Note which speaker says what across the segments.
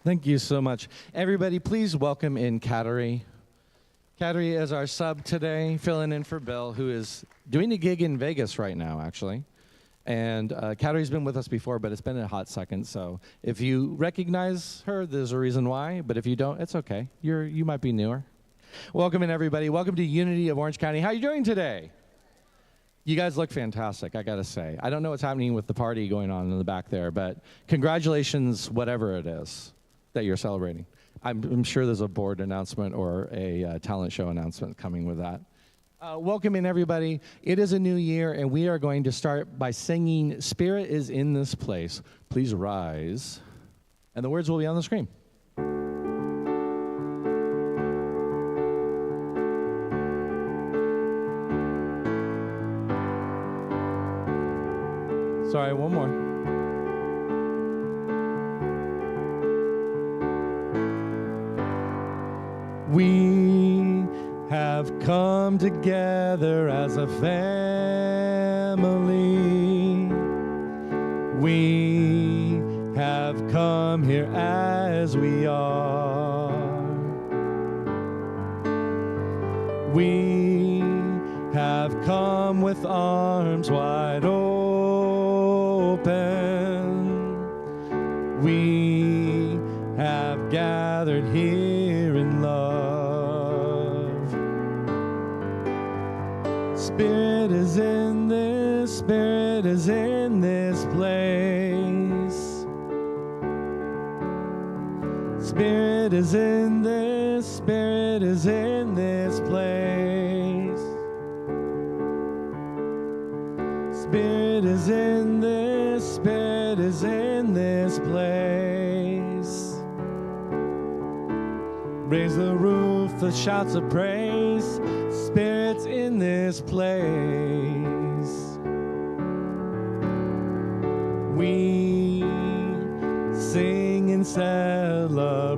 Speaker 1: Thank you so much. Everybody, please welcome in Kateri. Kateri is our sub today, filling in for Bill, who is doing a gig in Vegas right now, actually. And Katteri's been with us before, but it's been a hot second. So if you recognize her, there's a reason why. But if you don't, it's okay. You might be newer. Welcome in, everybody. Welcome to Unity of Orange County. How are you doing today? You guys look fantastic, I got to say. I don't know what's happening with the party going on in the back there, but congratulations, whatever it is that you're celebrating. I'm sure there's a board announcement or a talent show announcement coming with that. Welcome in, everybody. It is a new year, and we are going to start by singing Spirit is in This Place. Please rise. And the words will be on the screen. Sorry, one more. We have come together as a family. We have come here as we are. We have come with arms wide open. We have gathered here in love. Spirit is in this, Spirit is in this place. Spirit is in this, Spirit is in this place. Spirit is in this, Spirit is in this place. Raise the roof with shouts of praise. Spirit's in this place. We sing in celebration.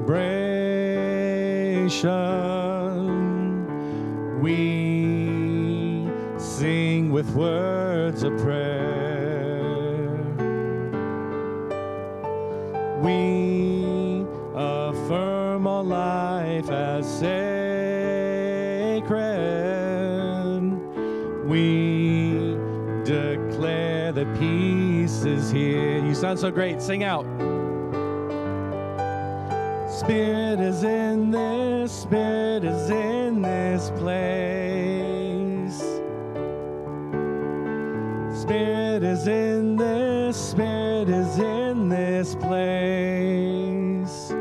Speaker 1: We sing with words of prayer. We affirm all life as sacred. We declare that peace is here. You sound so great. Sing out. Spirit is in this, Spirit is in this place. Spirit is in this, Spirit is in this place.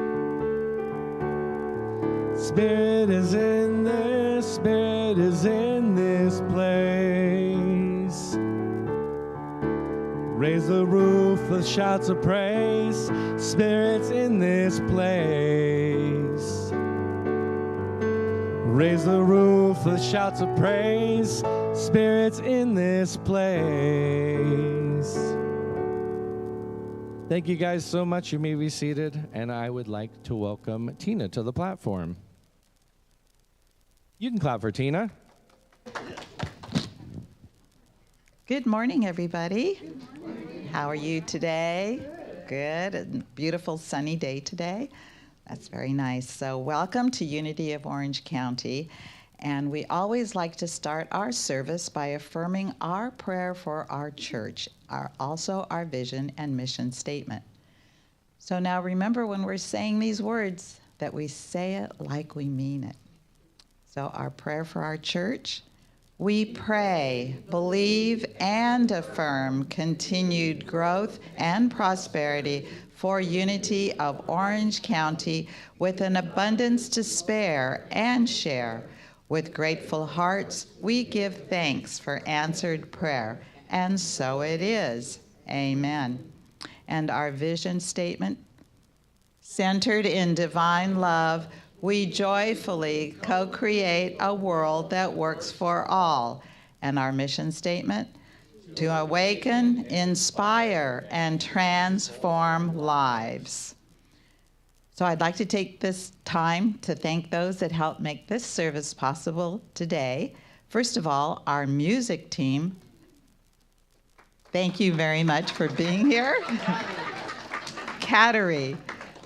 Speaker 1: Spirit is in this, Spirit is in this place. Raise the roof with shouts of praise. Spirit's in this place. Raise the roof with shouts of praise. Spirit's in this place. Thank you guys so much. You may be seated. And I would like to welcome Tina to the platform. You can clap for Tina.
Speaker 2: Good morning, everybody. Good morning. How are you today? Good. A beautiful sunny day today. That's very nice. So welcome to Unity of Orange County. And we always like to start our service by affirming our prayer for our church, also our vision and mission statement. So now remember, when we're saying these words, that we say it like we mean it. So our prayer for our church: we pray, believe, and affirm continued growth and prosperity for Unity of Orange County with an abundance to spare and share. With grateful hearts, we give thanks for answered prayer, and so it is. Amen. And our vision statement: centered in divine love, we joyfully co-create a world that works for all. And our mission statement: to awaken, inspire, and transform lives. So I'd like to take this time to thank those that helped make this service possible today. First of all, our music team. Thank you very much for being here. Kattery,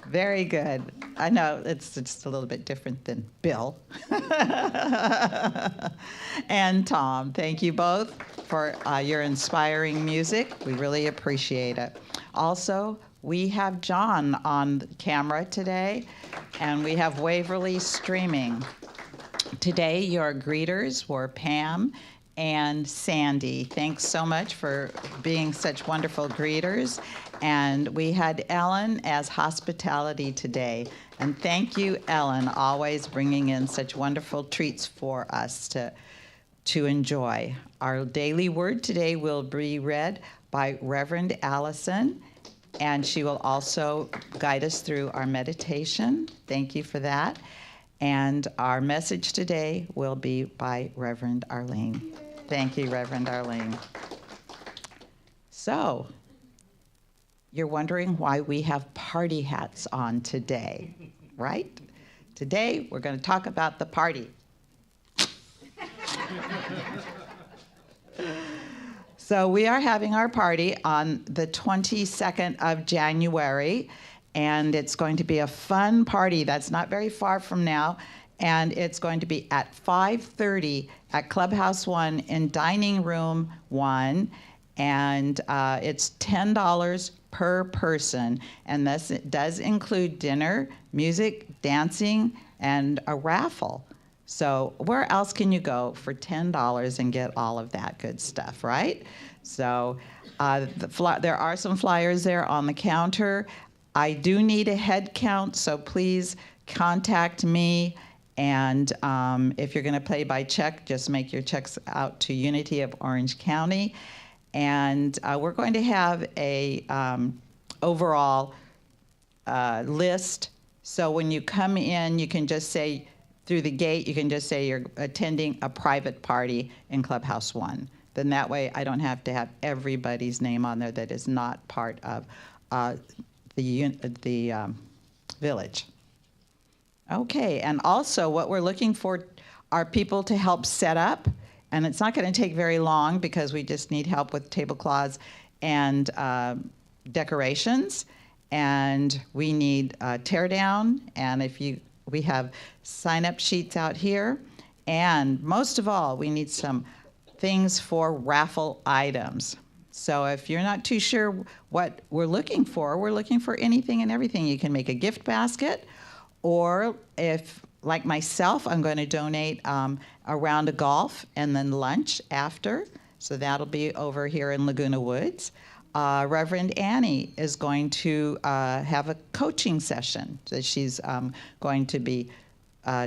Speaker 2: very good. I know it's just a little bit different than Bill. And Tom, thank you both for your inspiring music. We really appreciate it. Also, we have John on camera today, and we have Waverly streaming. Today, your greeters were Pam and Sandy. Thanks so much for being such wonderful greeters. And we had Ellen as hospitality today. And thank you, Ellen, always bringing in such wonderful treats for us to enjoy. Our daily word today will be read by Reverend Allison, and she will also guide us through our meditation. Thank you for that. And our message today will be by Reverend Arlene. Thank you, Reverend Arlene. So, you're wondering why we have party hats on today, right? Today, we're going to talk about the party. So we are having our party on the 22nd of January, and it's going to be a fun party that's not very far from now, and it's going to be at 5:30 at Clubhouse 1 in Dining Room 1, and it's $10 per person, and this does include dinner, music, dancing, and a raffle. So where else can you go for $10 and get all of that good stuff, right? So there are some flyers there on the counter. I do need a head count, so please contact me. And if you're going to pay by check, just make your checks out to Unity of Orange County. And we're going to have a overall list. So when you come in, you can just say, through the gate, you can just say you're attending a private party in Clubhouse 1. Then that way I don't have to have everybody's name on there that is not part of the village. Okay, and also what we're looking for are people to help set up, and it's not going to take very long because we just need help with tablecloths and decorations, and we need tear down, and we have sign-up sheets out here, and most of all, we need some things for raffle items. So if you're not too sure what we're looking for anything and everything. You can make a gift basket, or if, like myself, I'm going to donate a round of golf and then lunch after. So that'll be over here in Laguna Woods. Reverend Annie is going to have a coaching session that she's going to be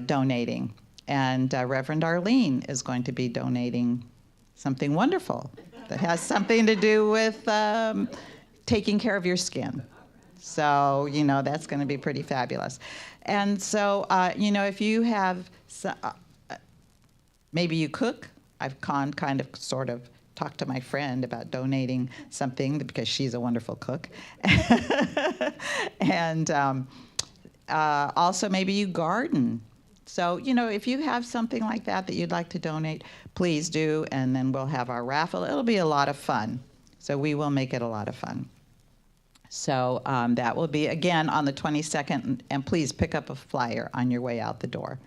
Speaker 2: donating. And Reverend Arlene is going to be donating something wonderful that has something to do with taking care of your skin. So, that's going to be pretty fabulous. And so, if you have, maybe you cook. I've kind of sort of talked to my friend about donating something because she's a wonderful cook. And also maybe you garden. So, if you have something like that you'd like to donate, please do, and then we'll have our raffle. It'll be a lot of fun. So we will make it a lot of fun. So that will be, again, on the 22nd, and please pick up a flyer on your way out the door.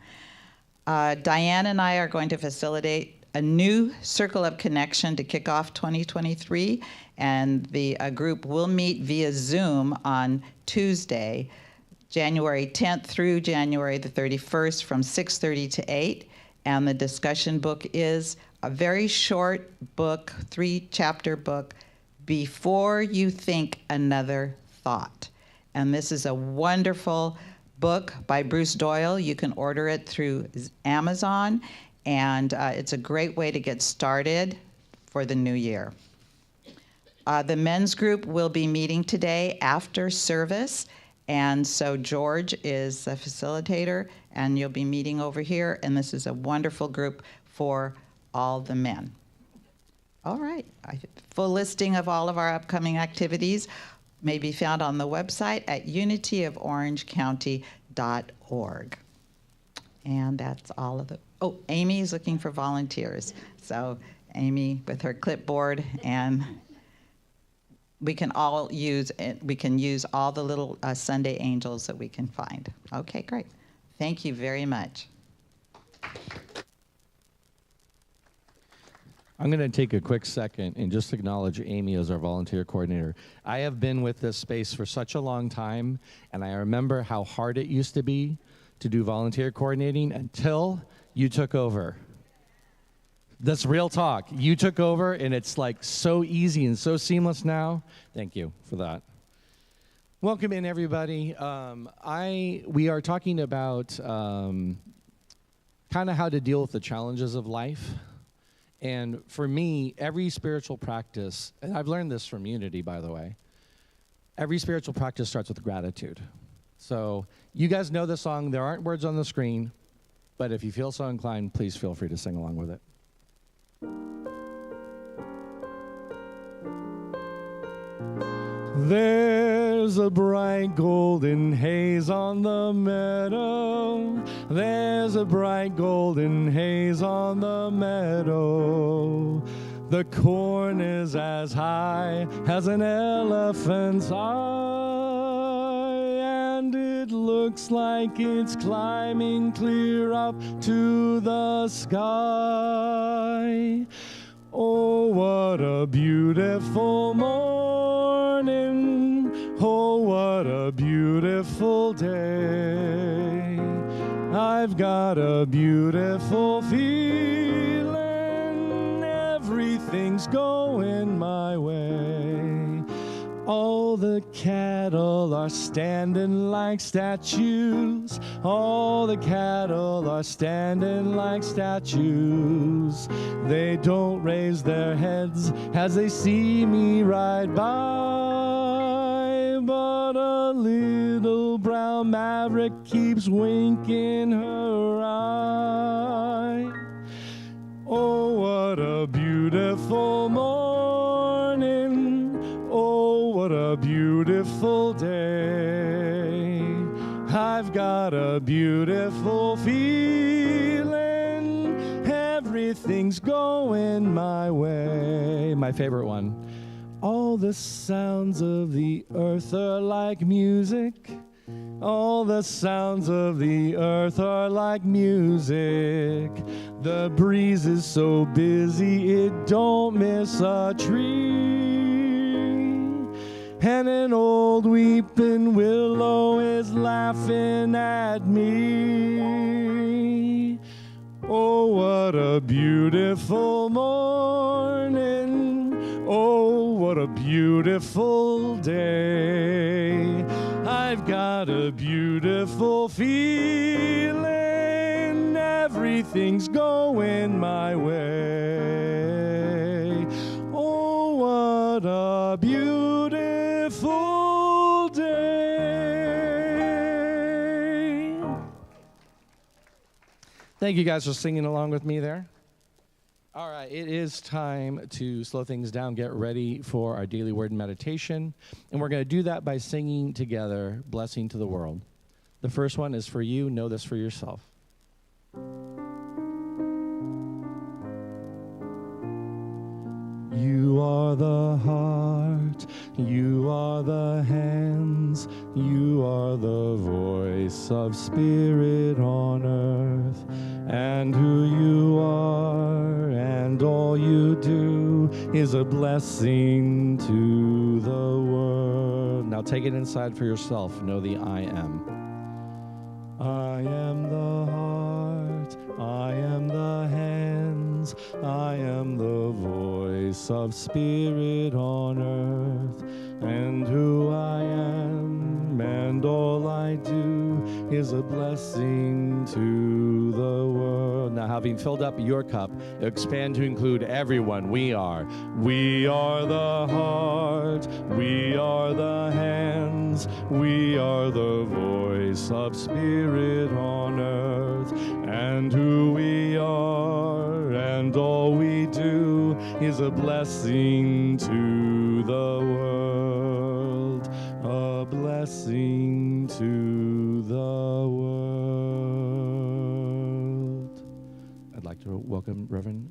Speaker 2: Diane and I are going to facilitate a new Circle of Connection to kick off 2023, and the group will meet via Zoom on Tuesday, January 10th through January the 31st from 6:30 to 8, and the discussion book is a very short book, 3-chapter book, Before You Think Another Thought. And this is a wonderful book by Bruce Doyle. You can order it through Amazon, and it's a great way to get started for the new year. The men's group will be meeting today after service, and so George is the facilitator, and you'll be meeting over here, and this is a wonderful group for all the men. All right. Full listing of all of our upcoming activities may be found on the website at unityoforangecounty.org. And that's all of the... Oh, Amy is looking for volunteers. So Amy with her clipboard, and we can all use it. We can use all the little Sunday angels that we can find. Okay, great. Thank you very much.
Speaker 1: I'm going to take a quick second and just acknowledge Amy as our volunteer coordinator. I have been with this space for such a long time, and I remember how hard it used to be to do volunteer coordinating until you took over. That's real talk. You took over, and it's like so easy and so seamless now. Thank you for that. Welcome in, everybody. We are talking about kind of how to deal with the challenges of life. And for me, every spiritual practice, and I've learned this from Unity, by the way, every spiritual practice starts with gratitude. So you guys know the song. There aren't words on the screen, but if you feel so inclined, please feel free to sing along with it. There's a bright golden haze on the meadow. There's a bright golden haze on the meadow. The corn is as high as an elephant's eye, and it looks like it's climbing clear up to the sky. Oh, what a beautiful morning. Oh, what a beautiful day. I've got a beautiful feeling. Everything's going my way. All the cattle are standing like statues. All the cattle are standing like statues. They don't raise their heads as they see me ride by. But a little brown maverick keeps winking her eye. Oh, what a beautiful morning. Oh, what a beautiful day. I've got a beautiful feeling. Everything's going my way. My favorite one. All the sounds of the earth are like music. All the sounds of the earth are like music. The breeze is so busy it don't miss a tree. And an old weeping willow is laughing at me. Oh, what a beautiful morning. Oh, what a beautiful day. I've got a beautiful feeling. Everything's going my way. Oh, what a beautiful day. Thank you guys for singing along with me there. All right, it is time to slow things down, get ready for our daily word and meditation. And we're going to do that by singing together, Blessing to the World. The first one is for you. Know this for yourself. You are the heart, you are the hands, you are the voice of spirit on earth. And who you are and all you do is a blessing to the world. Now take it inside for yourself. Know the I am. I am the heart, I am the hands, I am the voice of spirit on earth. And who I am and all I do is a blessing to the world. Now, having filled up your cup, expand to include everyone. We are the heart, we are the hands, we are the voice of spirit on earth. And who we are and all we do is a blessing to the world, a blessing to the world. I'd like to welcome Reverend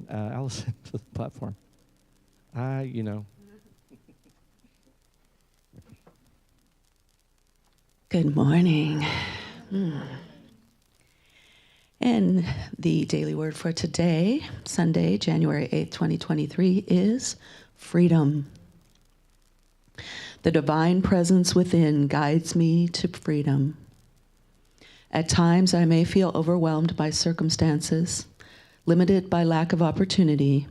Speaker 1: Allison to the platform.
Speaker 3: Good morning. And the daily word for today, Sunday, January 8th, 2023, is freedom. The divine presence within guides me to freedom. At times, I may feel overwhelmed by circumstances, limited by lack of opportunity,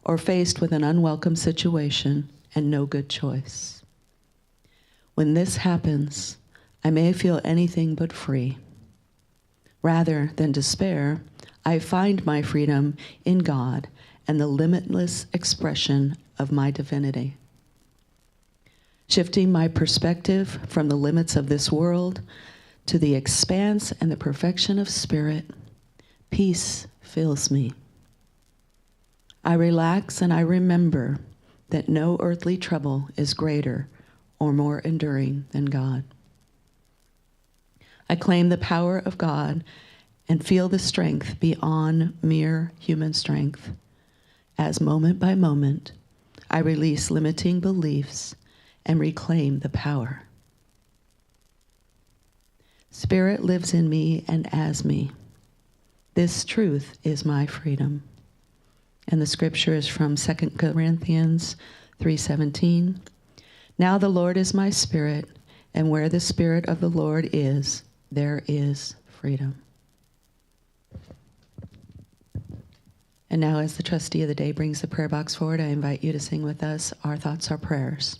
Speaker 3: or faced with an unwelcome situation and no good choice. When this happens, I may feel anything but free. Rather than despair, I find my freedom in God and the limitless expression of my divinity. Shifting my perspective from the limits of this world to the expanse and the perfection of spirit, peace fills me. I relax and I remember that no earthly trouble is greater or more enduring than God. I claim the power of God and feel the strength beyond mere human strength, as moment by moment, I release limiting beliefs and reclaim the power. Spirit lives in me and as me. This truth is my freedom. And the scripture is from 2 Corinthians 3:17. Now the Lord is my spirit, and where the spirit of the Lord is, there is freedom. And now, as the trustee of the day brings the prayer box forward, I invite you to sing with us, Our Thoughts, Our Prayers.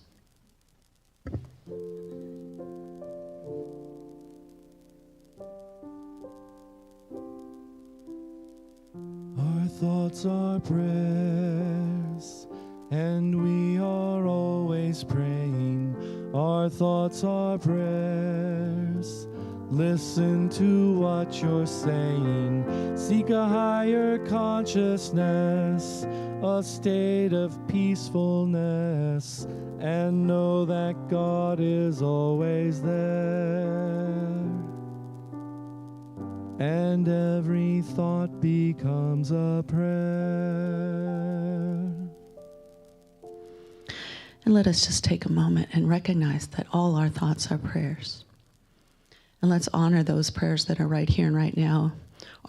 Speaker 1: Our thoughts are prayers, and we are always praying. Our thoughts are prayers. Listen to what you're saying. Seek a higher consciousness, a state of peacefulness, and know that God is always there. And every thought becomes a prayer.
Speaker 3: And let us just take a moment and recognize that all our thoughts are prayers. And let's honor those prayers that are right here and right now,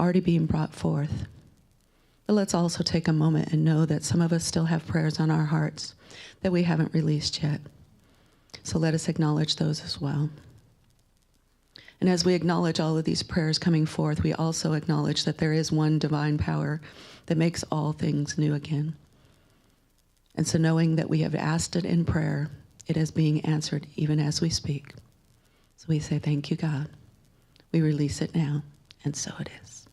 Speaker 3: already being brought forth. But let's also take a moment and know that some of us still have prayers on our hearts that we haven't released yet. So let us acknowledge those as well. And as we acknowledge all of these prayers coming forth, we also acknowledge that there is one divine power that makes all things new again. And so knowing that we have asked it in prayer, it is being answered even as we speak. So we say, thank you, God. We release it now, and so it is.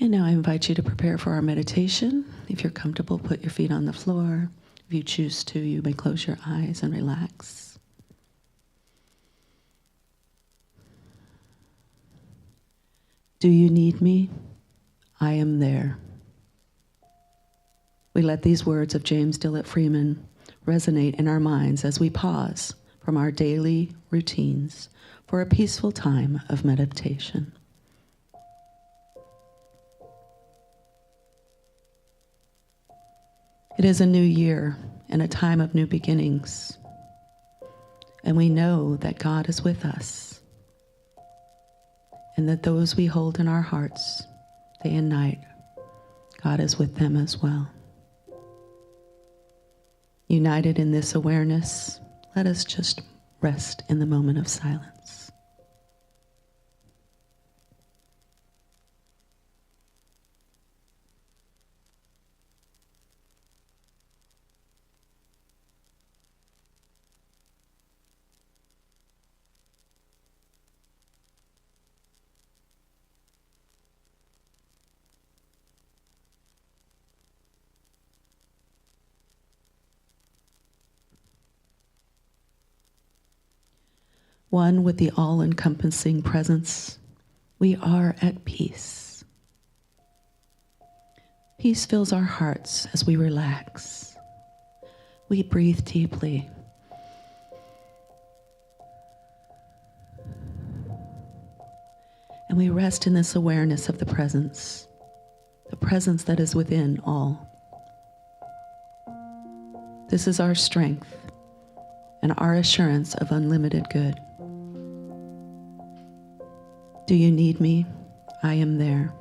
Speaker 3: And now I invite you to prepare for our meditation. If you're comfortable, put your feet on the floor. If you choose to, you may close your eyes and relax. Do you need me? I am there. We let these words of James Dillett Freeman resonate in our minds as we pause from our daily routines for a peaceful time of meditation. It is a new year and a time of new beginnings, and we know that God is with us, and that those we hold in our hearts day and night, God is with them as well. United in this awareness, let us just rest in the moment of silence. One with the all-encompassing presence, we are at peace. Peace fills our hearts as we relax. We breathe deeply. And we rest in this awareness of the presence that is within all. This is our strength and our assurance of unlimited good. Do you need me? I am there.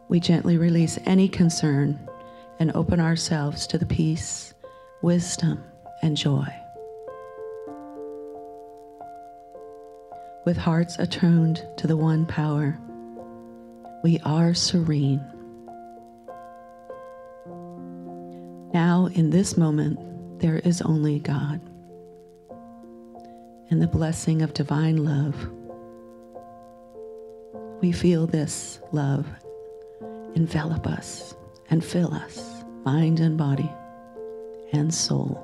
Speaker 3: We gently release any concern and open ourselves to the peace, wisdom, and joy. With hearts attuned to the one power, we are serene. Now, in this moment, there is only God and the blessing of divine love. We feel this love envelop us and fill us, mind and body and soul,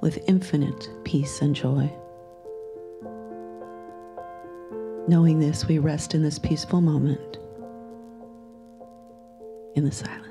Speaker 3: with infinite peace and joy. Knowing this, we rest in this peaceful moment in the silence.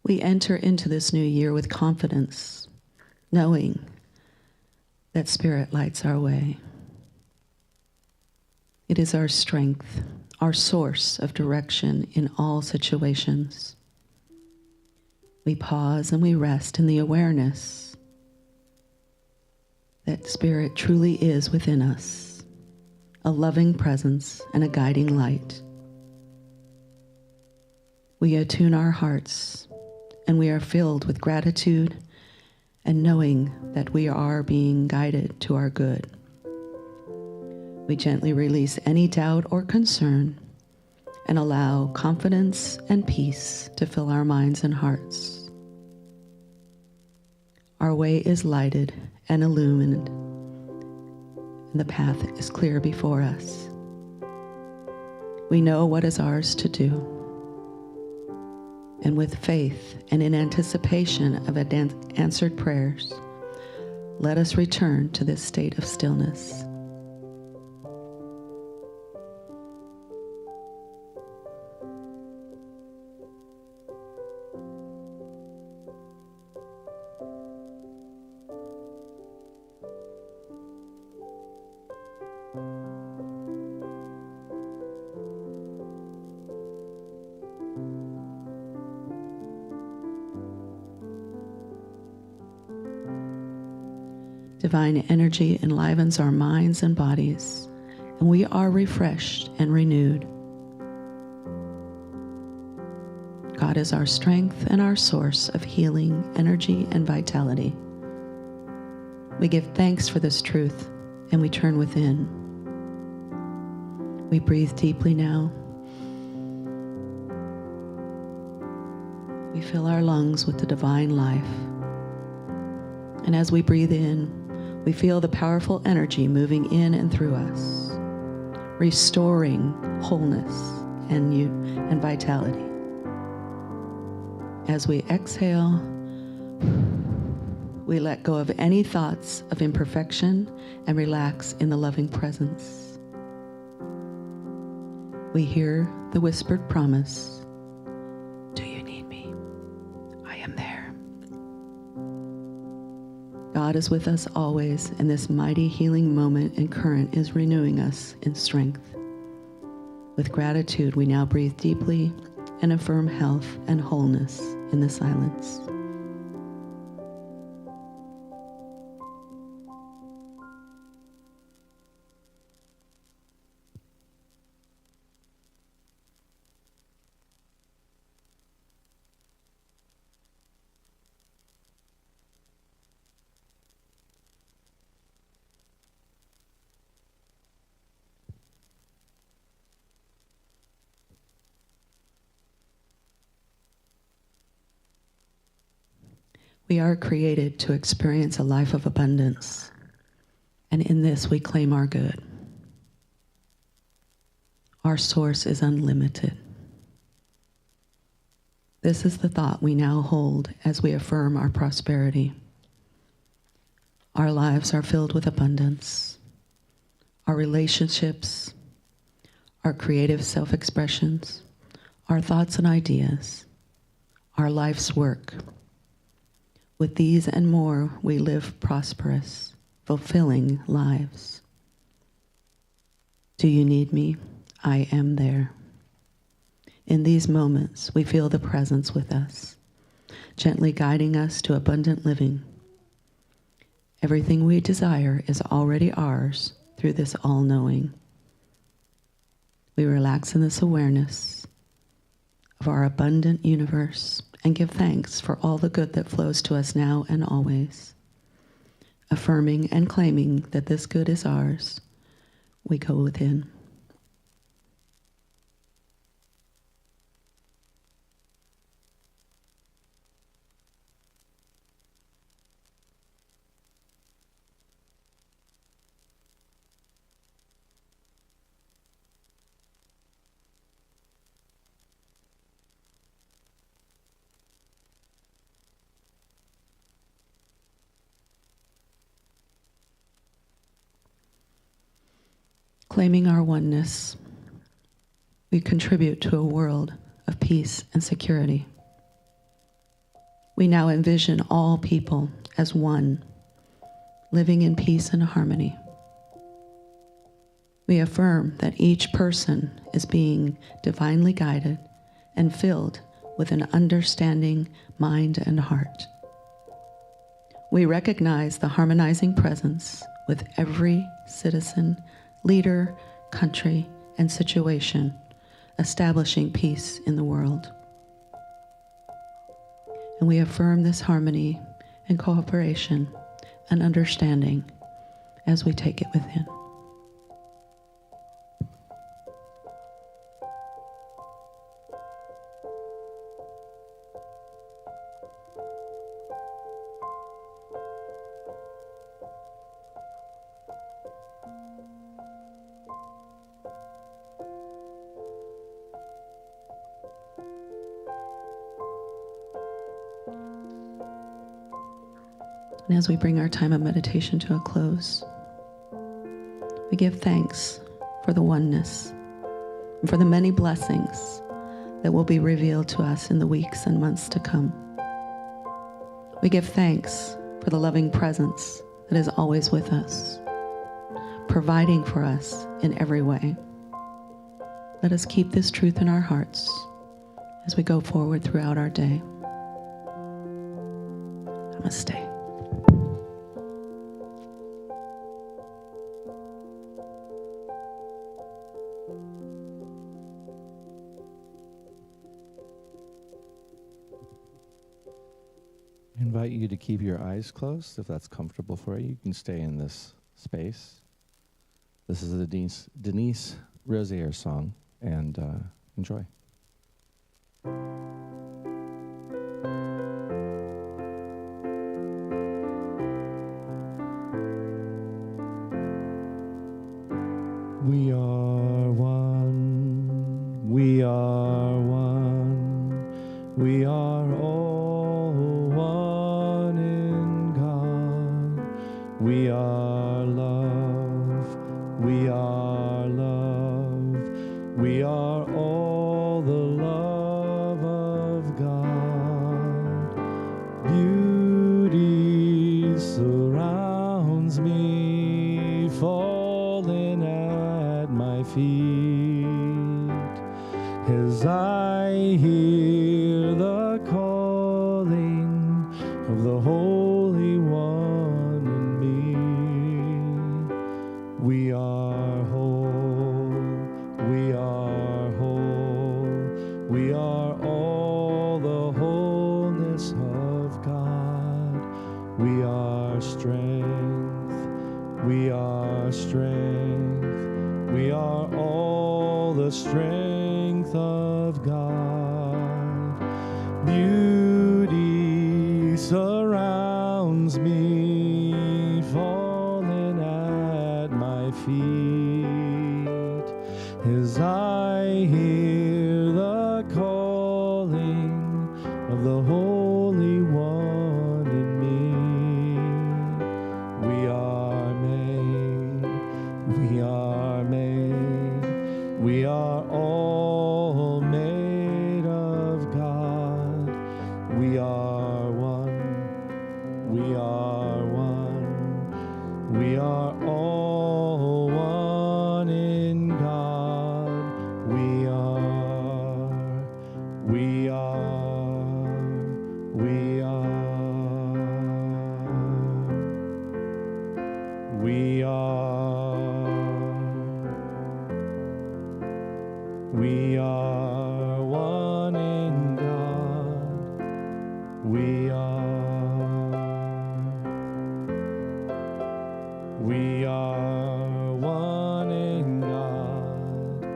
Speaker 3: We enter into this new year with confidence, knowing that Spirit lights our way. It is our strength, our source of direction in all situations. We pause and we rest in the awareness that Spirit truly is within us, a loving presence and a guiding light. We attune our hearts, and we are filled with gratitude and knowing that we are being guided to our good. We gently release any doubt or concern and allow confidence and peace to fill our minds and hearts. Our way is lighted and illumined, and the path is clear before us. We know what is ours to do. And with faith and in anticipation of answered prayers, let us return to this state of stillness. Divine energy enlivens our minds and bodies, and we are refreshed and renewed. God is our strength and our source of healing, energy, and vitality. We give thanks for this truth, and we turn within. We breathe deeply now. We fill our lungs with the divine life. And as we breathe in, we feel the powerful energy moving in and through us, restoring wholeness and vitality. As we exhale, we let go of any thoughts of imperfection and relax in the loving presence. We hear the whispered promise, "Do you need me? I am there." God is with us always, and this mighty healing moment and current is renewing us in strength. With gratitude, we now breathe deeply and affirm health and wholeness in the silence. We are created to experience a life of abundance, and in this we claim our good. Our source is unlimited. This is the thought we now hold as we affirm our prosperity. Our lives are filled with abundance. Our relationships, our creative self-expressions, our thoughts and ideas, our life's work. With these and more, we live prosperous, fulfilling lives. Do you need me? I am there. In these moments, we feel the presence with us, gently guiding us to abundant living. Everything we desire is already ours through this all-knowing. We relax in this awareness of our abundant universe and give thanks for all the good that flows to us now and always. Affirming and claiming that this good is ours, we go within. Claiming our oneness, we contribute to a world of peace and security. We now envision all people as one, living in peace and harmony. We affirm that each person is being divinely guided and filled with an understanding mind and heart. We recognize the harmonizing presence with every citizen, leader, country, and situation, establishing peace in the world. And we affirm this harmony and cooperation and understanding as we take it within. And as we bring our time of meditation to a close, we give thanks for the oneness and for the many blessings that will be revealed to us in the weeks and months to come. We give thanks for the loving presence that is always with us, providing for us in every way. Let us keep this truth in our hearts as we go forward throughout our day. Namaste.
Speaker 1: I invite you to keep your eyes closed if that's comfortable for you. You can stay in this space. This is the Denise Rosier song, and enjoy. We are one, we are one, we are all one in God. We are love, we are love, we are all the love of God. Beauty surrounds me, falling at my feet, as I hear the calling of the Holy One in me. We are whole, we are whole, we are all the wholeness of God. We are strength, we are strength, we are all the strength of God. Beauty surrounds me, falling at my feet, as I hear the calling the Holy One in me. We are made, we are made, we are all made of God. We are one, we are one, we are all one in God. We are, we are, we are, we are one in God. We are one in God.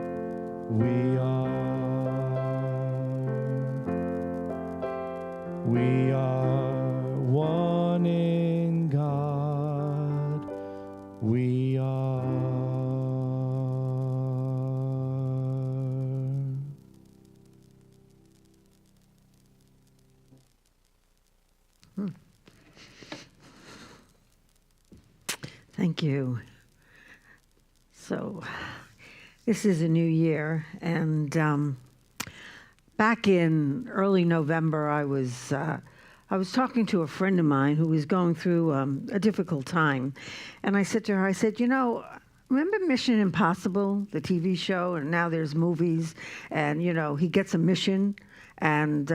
Speaker 1: We are one in God. We are.
Speaker 4: Thank you. So, this is a new year, and back in early November, I was talking to a friend of mine who was going through a difficult time, and I said to her, I said, you know, remember Mission Impossible, the TV show, and now there's movies, and you know, he gets a mission, and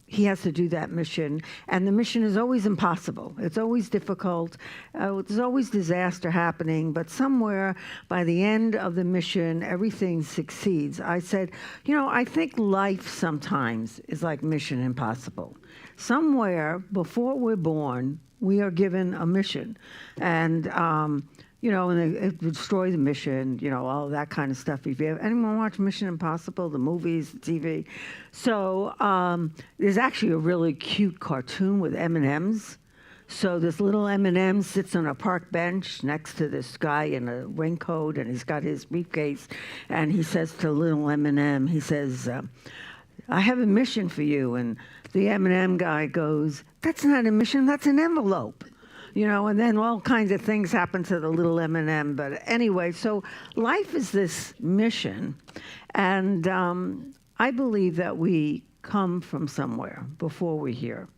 Speaker 4: he has to do that mission, and the mission is always impossible. It's always difficult. There's always disaster happening, but somewhere by the end of the mission, everything succeeds. I said, you know, I think life sometimes is like Mission Impossible. Somewhere before we're born, we are given a mission, and you know, and it destroy the mission, you know, all that kind of stuff. If you have anyone watch Mission Impossible, the movies, the TV. So there's actually a really cute cartoon with M&Ms. So this little M&M sits on a park bench next to this guy in a raincoat, and he's got his briefcase, and he says to little M&M, he says, I have a mission for you. And the M&M guy goes, that's not a mission, that's an envelope. You know, and then all kinds of things happen to the little M&M. But anyway, so life is this mission. And I believe that we come from somewhere before we're here.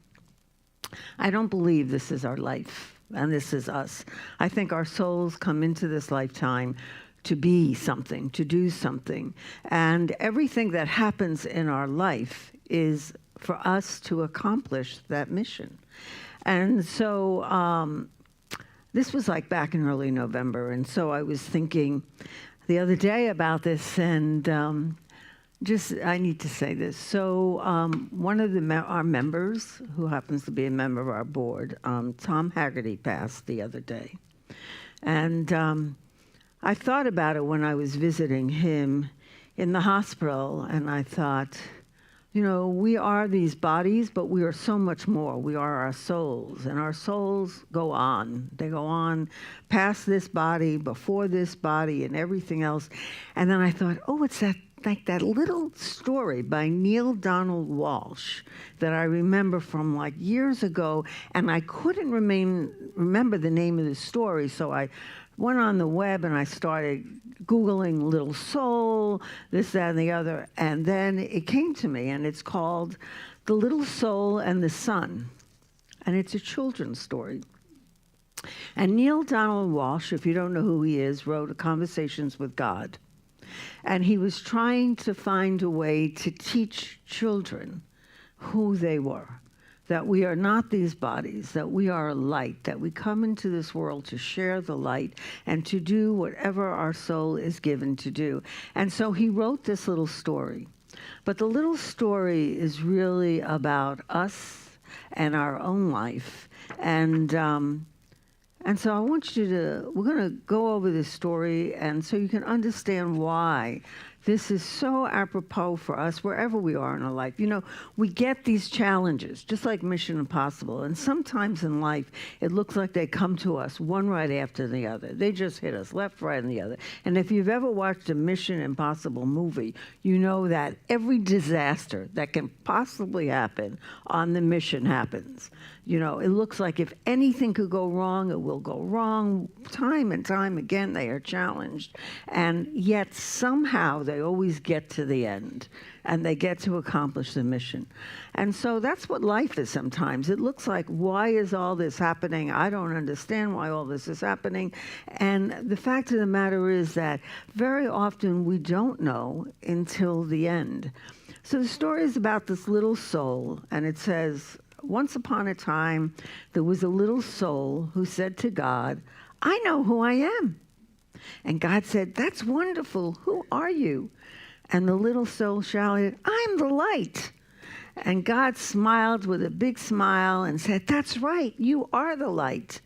Speaker 4: I don't believe this is our life and this is us. I think our souls come into this lifetime to be something, to do something. And everything that happens in our life is for us to accomplish that mission. And so this was like back in early November. And so I was thinking the other day about this, and I need to say this. So one of our members, who happens to be a member of our board, Tom Haggerty, passed the other day. And I thought about it when I was visiting him in the hospital, and I thought, you know, we are these bodies, but we are so much more. We are our souls, and our souls go on. They go on past this body, before this body, and everything else. And then I thought, oh, it's like that little story by Neil Donald Walsh that I remember from like years ago, and I couldn't remember the name of the story, so I went on the web and I started Googling Little Soul, this, that, and the other, and then it came to me, and it's called The Little Soul and the Sun, and it's a children's story. And Neil Donald Walsh, if you don't know who he is, wrote Conversations with God, and he was trying to find a way to teach children who they were, that we are not these bodies, that we are a light, that we come into this world to share the light and to do whatever our soul is given to do. And so he wrote this little story. But the little story is really about us and our own life. And so I want you we're going to go over this story, and so you can understand why this is so apropos for us wherever we are in our life. You know, we get these challenges, just like Mission Impossible. And sometimes in life, it looks like they come to us one right after the other. They just hit us left, right, and the other. And if you've ever watched a Mission Impossible movie, you know that every disaster that can possibly happen on the mission happens. You know, it looks like if anything could go wrong, it will go wrong. Time and time again, they are challenged. And yet somehow they always get to the end and they get to accomplish the mission. And so that's what life is sometimes. It looks like, why is all this happening? I don't understand why all this is happening. And the fact of the matter is that very often we don't know until the end. So the story is about this little soul, and it says, once upon a time, there was a little soul who said to God, I know who I am. And God said, that's wonderful. Who are you? And the little soul shouted, I'm the light. And God smiled with a big smile and said, that's right, you are the light.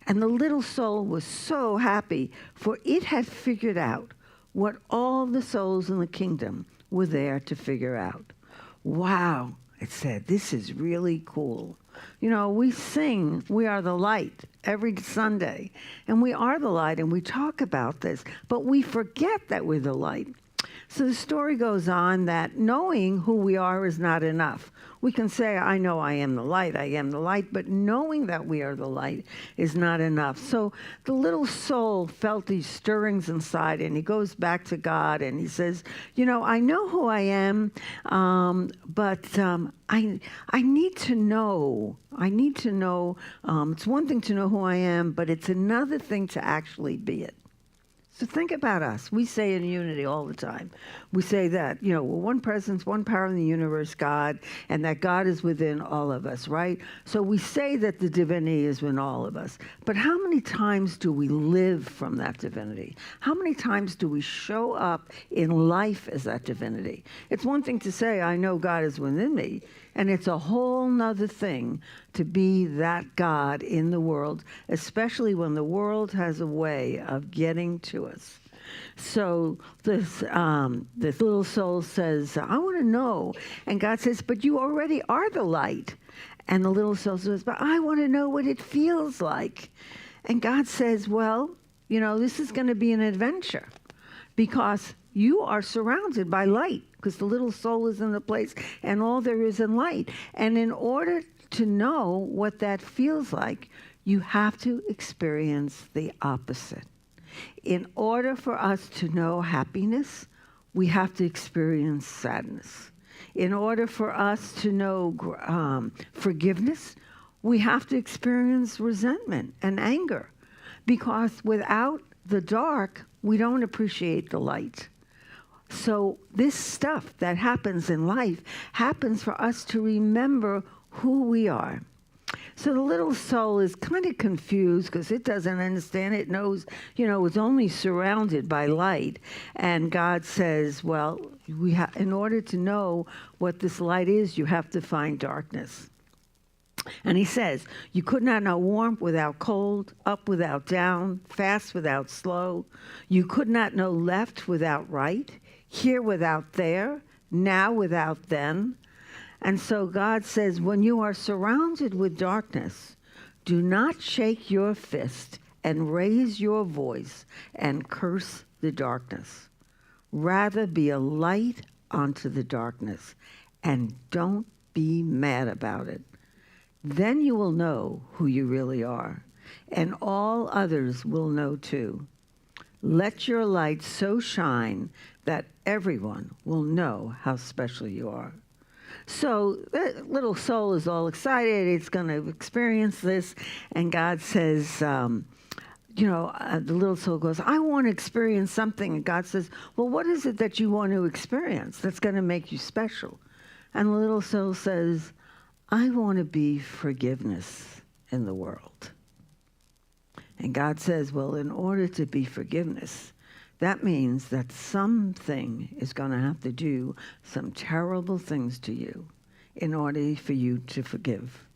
Speaker 4: And the little soul was so happy, for it had figured out what all the souls in the kingdom were there to figure out. Wow, it said, this is really cool. You know, we sing, we are the light, every Sunday. And we are the light, and we talk about this, but we forget that we're the light. So the story goes on that knowing who we are is not enough. We can say, I know I am the light, but knowing that we are the light is not enough. So the little soul felt these stirrings inside, and he goes back to God, and he says, you know, I know who I am, but I need to know. It's one thing to know who I am, but it's another thing to actually be it. So think about us. We say in unity all the time. We say that, you know, we're one presence, one power in the universe, God, and that God is within all of us, right? So we say that the divinity is within all of us. But how many times do we live from that divinity? How many times do we show up in life as that divinity? It's one thing to say, I know God is within me. And it's a whole nother thing to be that God in the world, especially when the world has a way of getting to us. So this little soul says, I want to know. And God says, but you already are the light. And the little soul says, but I want to know what it feels like. And God says, well, you know, this is going to be an adventure because you are surrounded by light, because the little soul is in the place and all there is in light. And in order to know what that feels like, you have to experience the opposite. In order for us to know happiness, we have to experience sadness. In order for us to know forgiveness, we have to experience resentment and anger. Because without the dark, we don't appreciate the light. So this stuff that happens in life happens for us to remember who we are. So the little soul is kind of confused because it doesn't understand. It knows, you know, it's only surrounded by light. And God says, well, in order to know what this light is, you have to find darkness. And he says, you could not know warmth without cold, up without down, fast without slow. You could not know left without right, here without there, now without then. And so God says, when you are surrounded with darkness, do not shake your fist and raise your voice and curse the darkness. Rather be a light onto the darkness and don't be mad about it. Then you will know who you really are, and all others will know too. Let your light so shine that everyone will know how special you are. So that little soul is all excited. It's going to experience this. And God says, the little soul goes, I want to experience something. And God says, well, what is it that you want to experience that's going to make you special? And the little soul says, I want to be forgiveness in the world. And God says, well, in order to be forgiveness, that means that something is going to have to do some terrible things to you in order for you to forgive.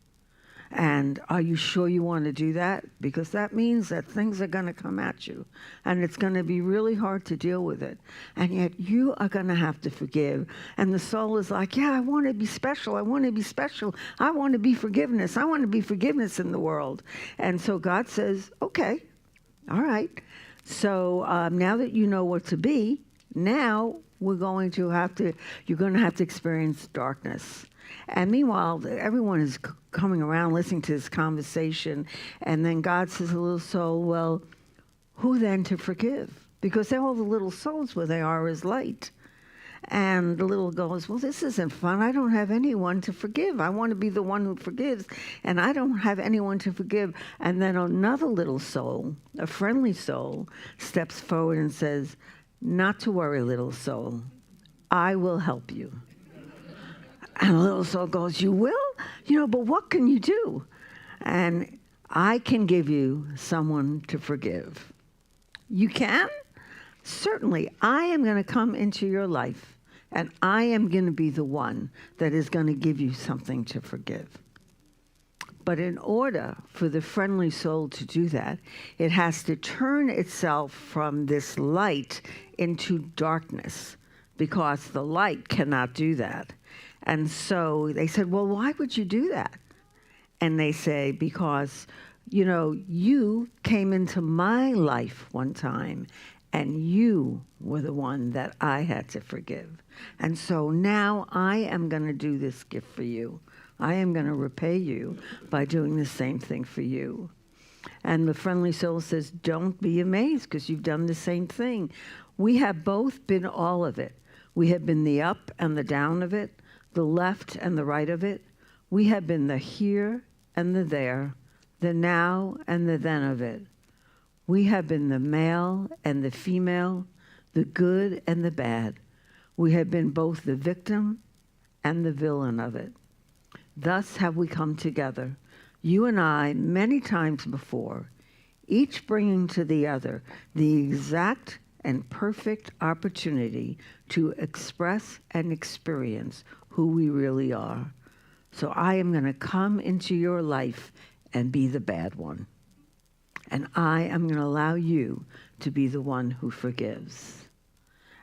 Speaker 4: And are you sure you want to do that? Because that means that things are going to come at you, and it's going to be really hard to deal with it. And yet you are going to have to forgive. And the soul is like, yeah, I want to be special. I want to be special. I want to be forgiveness. I want to be forgiveness in the world. And so God says, okay, all right. So now that you know what to be, now you're going to have to experience darkness. And meanwhile, everyone is coming around listening to this conversation. And then God says to the little soul, well, who then to forgive? Because all the little souls where they are is light. And the little goes, well, this isn't fun. I don't have anyone to forgive. I want to be the one who forgives, and I don't have anyone to forgive. And then another little soul, a friendly soul, steps forward and says, not to worry, little soul. I will help you. And the little soul goes, you will? But what can you do? And I can give you someone to forgive. You can? Certainly. I am going to come into your life, and I am going to be the one that is going to give you something to forgive. But in order for the friendly soul to do that, it has to turn itself from this light into darkness, because the light cannot do that. And so they said, well, why would you do that? And they say, because, you came into my life one time, and you were the one that I had to forgive. And so now I am going to do this gift for you. I am going to repay you by doing the same thing for you. And the friendly soul says, don't be amazed, because you've done the same thing. We have both been all of it. We have been the up and the down of it, the left and the right of it. We have been the here and the there, the now and the then of it. We have been the male and the female, the good and the bad. We have been both the victim and the villain of it. Thus have we come together, you and I, many times before, each bringing to the other the exact and perfect opportunity to express and experience who we really are. So I am going to come into your life and be the bad one. And I am going to allow you to be the one who forgives.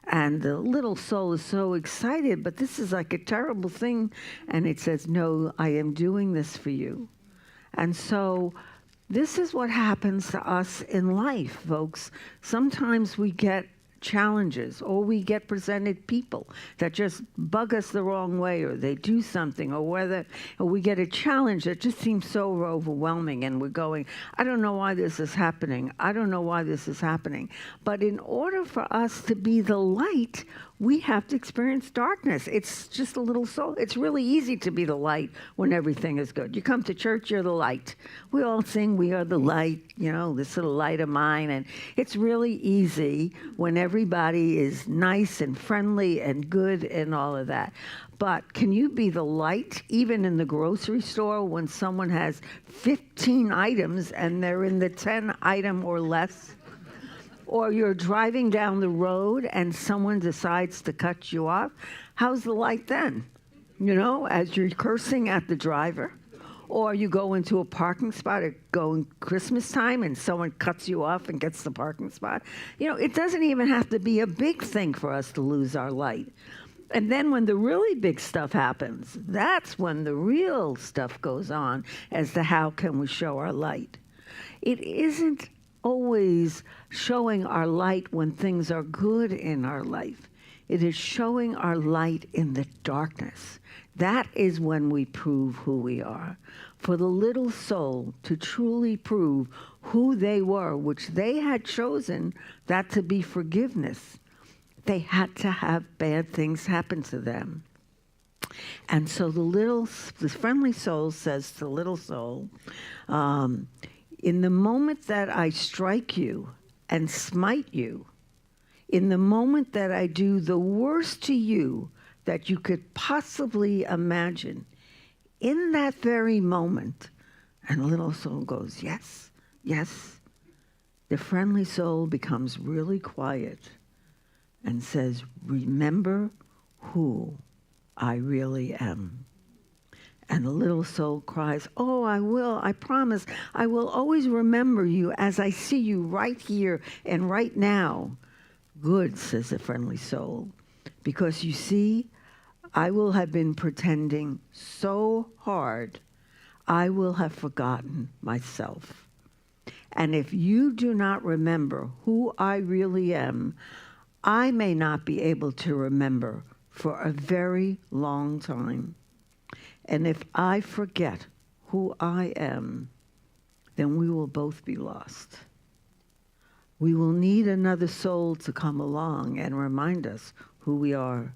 Speaker 4: And the little soul is so excited, but this is like a terrible thing. And it says, no, I am doing this for you. And so this is what happens to us in life, folks. Sometimes we get challenges, or we get presented people that just bug us the wrong way, or they do something, or we get a challenge that just seems so overwhelming, and we're going, I don't know why this is happening. I don't know why this is happening. But in order for us to be the light, we have to experience darkness. It's just a little soul. It's really easy to be the light when everything is good. You come to church, you're the light. We all sing, we are the light, this little light of mine. And it's really easy when everybody is nice and friendly and good and all of that. But can you be the light even in the grocery store when someone has 15 items and they're in the 10 item or less? Or you're driving down the road and someone decides to cut you off? How's the light then? As you're cursing at the driver? Or you go into a parking spot going Christmas time and someone cuts you off and gets the parking spot? It doesn't even have to be a big thing for us to lose our light. And then when the really big stuff happens, that's when the real stuff goes on as to how can we show our light. It isn't always showing our light when things are good in our life. It is showing our light in the darkness. That is when we prove who we are. For the little soul to truly prove who they were, which they had chosen that to be forgiveness, they had to have bad things happen to them. And so the friendly soul says to the little soul, in the moment that I strike you and smite you, in the moment that I do the worst to you that you could possibly imagine, in that very moment, and the little soul goes, yes, yes, the friendly soul becomes really quiet and says, remember who I really am. And the little soul cries, "Oh, I will, I promise, I will always remember you as I see you right here and right now." "Good," says the friendly soul, "because you see, I will have been pretending so hard, I will have forgotten myself. And if you do not remember who I really am, I may not be able to remember for a very long time. And if I forget who I am, then we will both be lost. We will need another soul to come along and remind us who we are."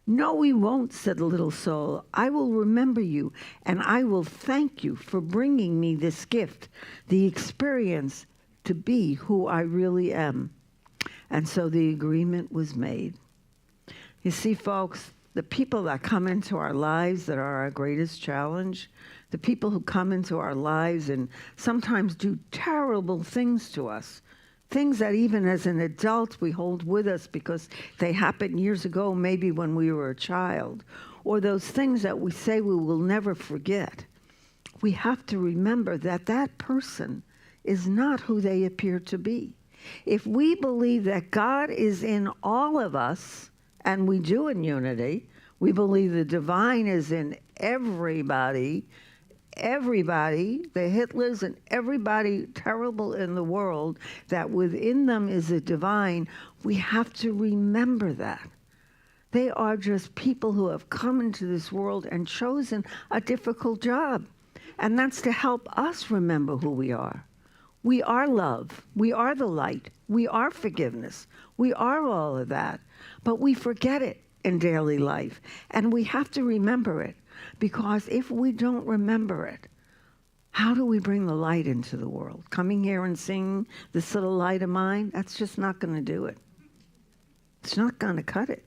Speaker 4: "No, we won't," said the little soul. "I will remember you, and I will thank you for bringing me this gift, the experience to be who I really am." And so the agreement was made. You see, folks, the people that come into our lives that are our greatest challenge, the people who come into our lives and sometimes do terrible things to us, things that even as an adult we hold with us because they happened years ago, maybe when we were a child, or those things that we say we will never forget, we have to remember that that person is not who they appear to be. If we believe that God is in all of us, and we do in unity, we believe the divine is in everybody, the Hitlers and everybody terrible in the world, that within them is a divine, we have to remember that. They are just people who have come into this world and chosen a difficult job. And that's to help us remember who we are. We are love. We are the light. We are forgiveness. We are all of that. But we forget it in daily life. And we have to remember it. Because if we don't remember it, how do we bring the light into the world? Coming here and singing "This Little Light of Mine," that's just not going to do it. It's not going to cut it.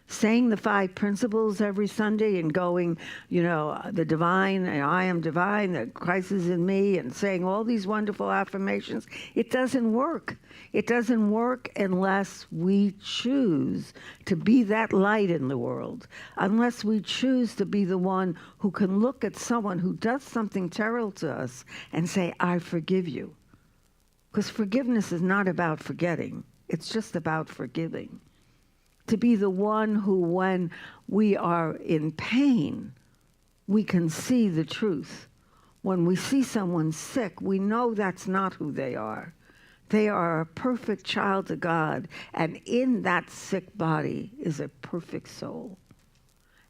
Speaker 4: Saying the 5 principles every Sunday and going, the divine, and I am divine, that Christ is in me, and saying all these wonderful affirmations, it doesn't work. It doesn't work unless we choose to be that light in the world, unless we choose to be the one who can look at someone who does something terrible to us and say, "I forgive you." Because forgiveness is not about forgetting. It's just about forgiving. To be the one who, when we are in pain, we can see the truth. When we see someone sick, we know that's not who they are. They are a perfect child of God, and in that sick body is a perfect soul.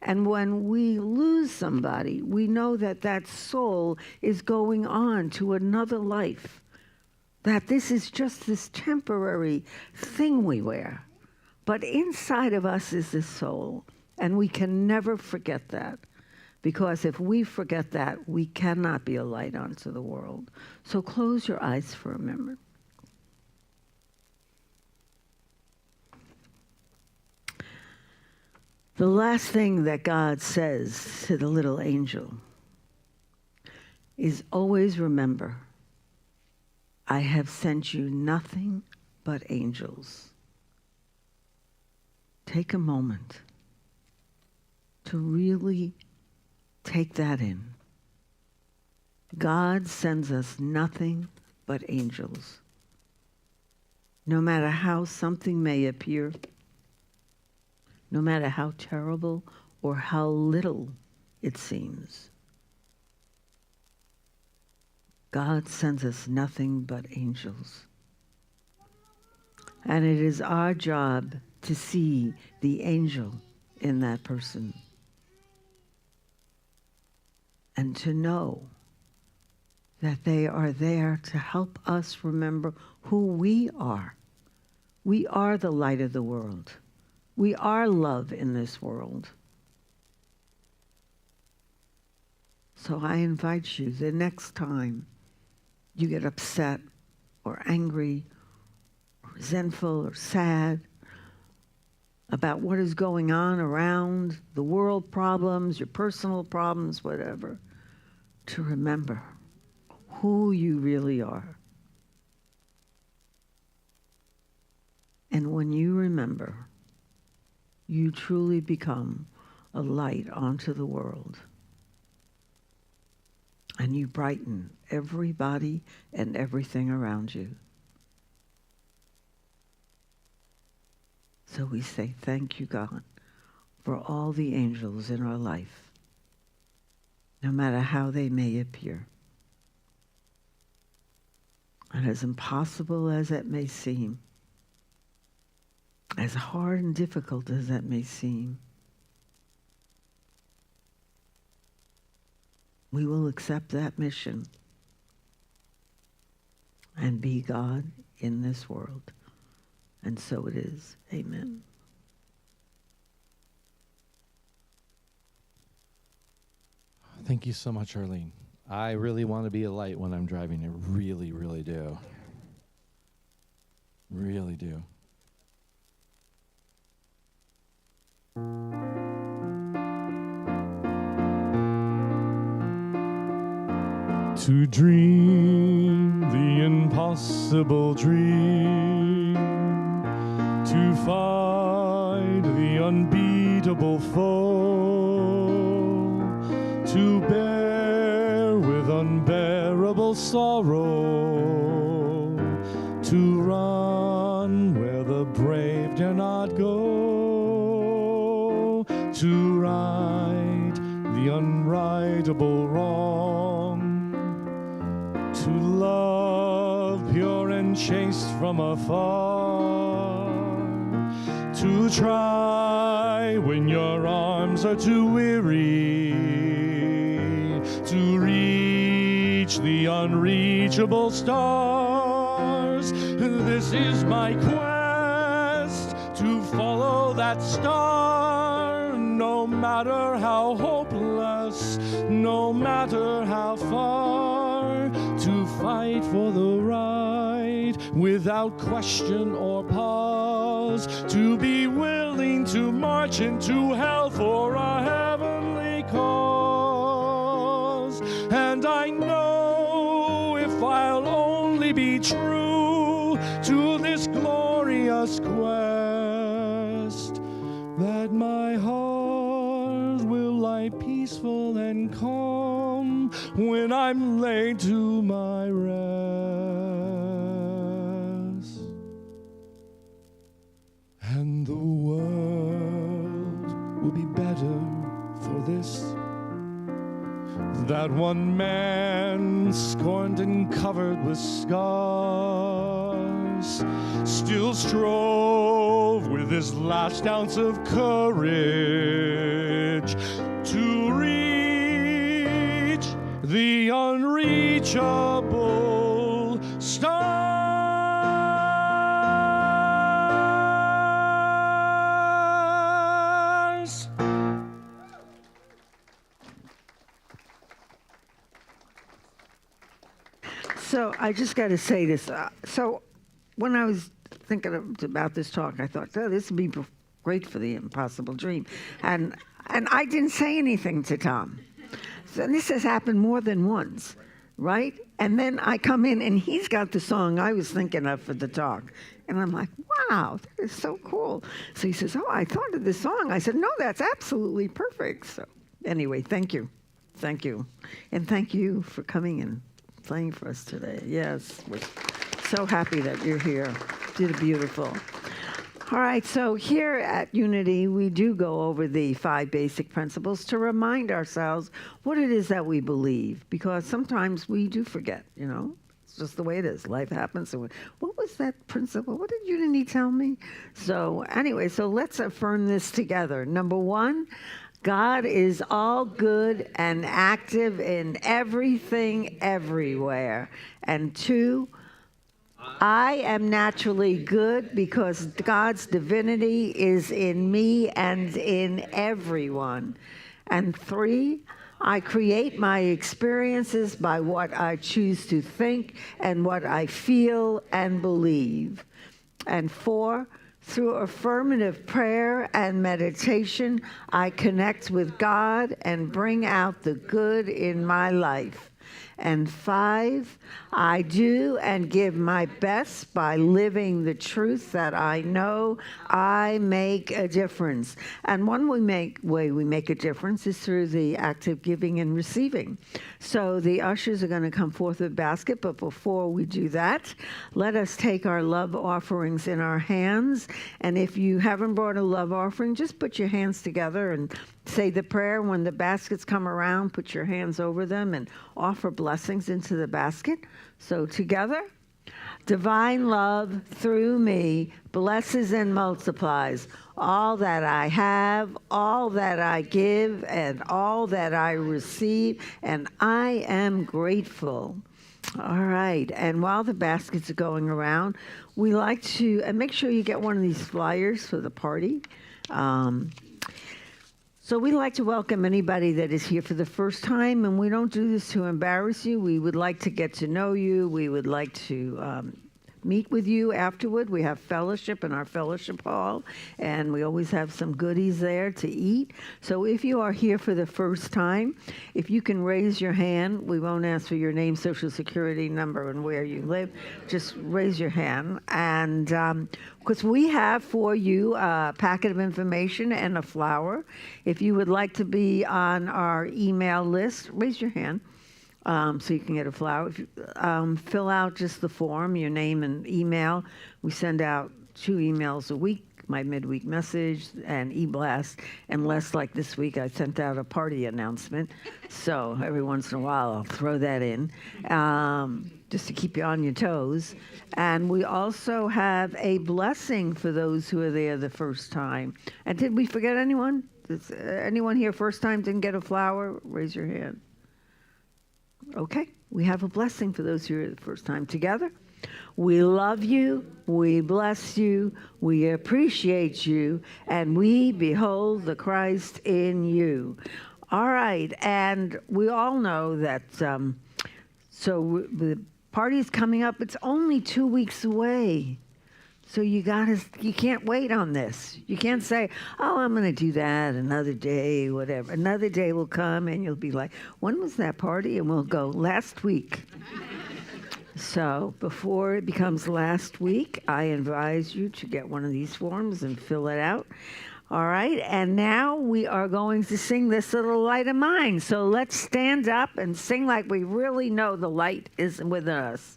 Speaker 4: And when we lose somebody, we know that that soul is going on to another life, that this is just this temporary thing we wear. But inside of us is this soul, and we can never forget that. Because if we forget that, we cannot be a light onto the world. So close your eyes for a moment. The last thing that God says to the little angel is, always remember, I have sent you nothing but angels. Take a moment to really take that in. God sends us nothing but angels. No matter how something may appear, no matter how terrible or how little it seems, God sends us nothing but angels. And it is our job to see the angel in that person and to know that they are there to help us remember who we are. We are the light of the world. We are love in this world. So I invite you, the next time you get upset or angry or resentful or sad about what is going on around, the world problems, your personal problems, whatever, to remember who you really are. And when you remember, you truly become a light onto the world. and you brighten everybody and everything around you. So we say thank you, God, for all the angels in our life, no matter how they may appear. And as impossible as that may seem, as hard and difficult as that may seem, we will accept that mission and be God in this world. And so it is. Amen.
Speaker 1: Thank you so much, Arlene. I really want to be a light when I'm driving. I really, really do. Really do. To dream the impossible dream, to fight the unbeatable foe, to bear with unbearable sorrow, to run where the brave dare not go, to right the unrightable wrong, to love pure and chaste from afar, to try when your arms are too weary, to reach the unreachable stars. This is my quest, to follow that star, no matter how hopeless, no matter how far, to fight for the right without question or pause, to be willing to march into hell for a heavenly cause. And I know if I'll only be true to this glorious quest, that my heart will lie peaceful and calm when I'm laid to my rest. And the world will be better for this, that one man scorned and covered with scars still strove with his last ounce of courage to reach the unreachable stars.
Speaker 4: So I just got to say this. So when I was thinking about this talk, I thought, oh, this would be great for the impossible dream. And I didn't say anything to Tom. So this has happened more than once, right? And then I come in and he's got the song I was thinking of for the talk. And I'm like, wow, that is so cool. So he says, oh, I thought of this song. I said, no, that's absolutely perfect. So anyway, thank you. Thank you. And thank you for coming and playing for us today. Yes, we're so happy that you're here. Did beautiful. All right, so here at Unity, we do go over the 5 basic principles to remind ourselves what it is that we believe, because sometimes we do forget, you know. It's just the way it is. Life happens. And what was that principle? What did Unity tell me? So anyway, so let's affirm this together. Number 1, God is all good and active in everything, everywhere. And 2, I am naturally good because God's divinity is in me and in everyone. And 3, I create my experiences by what I choose to think and what I feel and believe. And 4, through affirmative prayer and meditation, I connect with God and bring out the good in my life. And 5, I do and give my best by living the truth that I know I make a difference. And one way we make a difference is through the act of giving and receiving. So the ushers are going to come forth with a basket, but before we do that, let us take our love offerings in our hands. And if you haven't brought a love offering, just put your hands together and say the prayer. When the baskets come around, put your hands over them and offer blessings into the basket. So together, divine love through me blesses and multiplies all that I have, all that I give, and all that I receive, and I am grateful. All right, and while the baskets are going around, we like to make sure you get one of these flyers for the party. So we like to welcome anybody that is here for the first time, and we don't do this to embarrass you. We would like to get to know you. We would like to meet with you afterward. We have fellowship in our fellowship hall, and we always have some goodies there to eat. So if you are here for the first time, if you can raise your hand, we won't ask for your name, social security number, and where you live. Just raise your hand. And because we have for you a packet of information and a flower. If you would like to be on our email list, raise your hand. So you can get a flower. If you, fill out just the form, your name and email. We send out 2 emails a week, my midweek message and e-blast. Unless, like this week, I sent out a party announcement. So every once in a while, I'll throw that in, just to keep you on your toes. And we also have a blessing for those who are there the first time. And did we forget anyone? Does anyone here first time didn't get a flower? Raise your hand. Okay, we have a blessing for those who are the first time together. We love you, we bless you, we appreciate you, and we behold the Christ in you. All right, and we all know that, the party's coming up. It's only 2 weeks away. So you can't wait on this. You can't say, oh, I'm going to do that another day, whatever. Another day will come and you'll be like, when was that party? And we'll go, last week. So before it becomes last week, I advise you to get one of these forms and fill it out. All right, and now we are going to sing This Little Light of Mine. So let's stand up and sing like we really know the light is within us.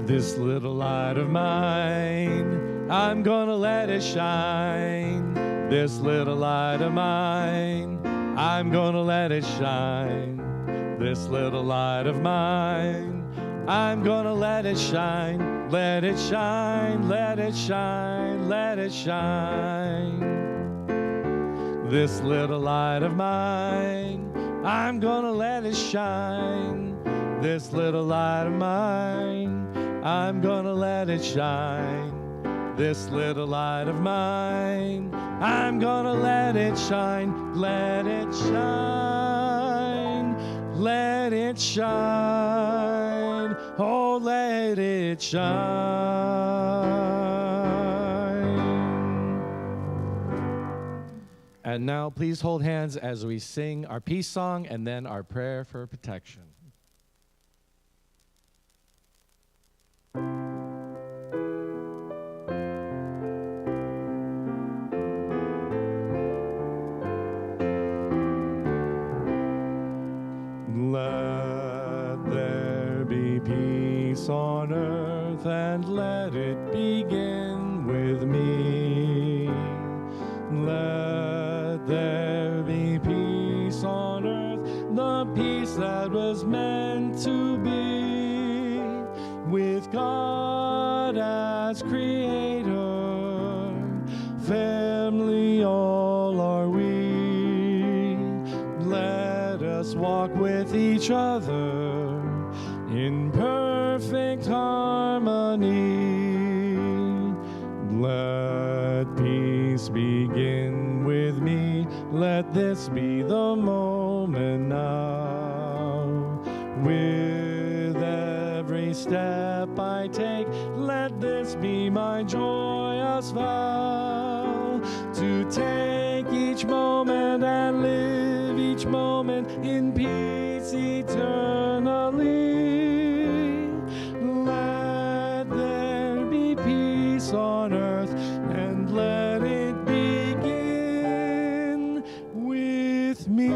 Speaker 1: This little light of mine, I'm gonna let it shine. This little light of mine, I'm gonna let it shine. This little light of mine, I'm gonna let it shine. Let it shine, let it shine, let it shine. This little light of mine, I'm gonna let it shine. This little light of mine, I'm gonna let it shine. This little light of mine, I'm gonna let it shine. Let it shine, let it shine. Oh, let it shine. And now please hold hands as we sing our peace song and then our prayer for protection. Let there be peace on earth and let it begin with me. Let there be peace on earth, the peace that was meant to be, with God as creator, family all are we. Let us walk with each other in perfect harmony. Let peace begin with me. Let this be the moment now. With every step step I take. Let this be my joyous vow, to take each moment and live each moment in peace eternally. Let there be peace on earth, and let it begin with me.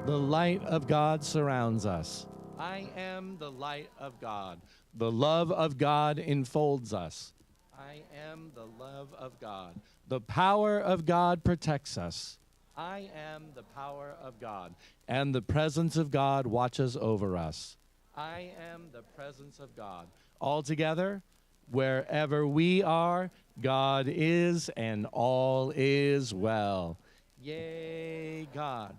Speaker 1: The light of God surrounds us. I am the light of God. The love of God enfolds us. I am the love of God. The power of God protects us. I am the power of God, and the presence of God watches over us. I am the presence of God. All together, wherever we are, God is, and all is well. Yay, God.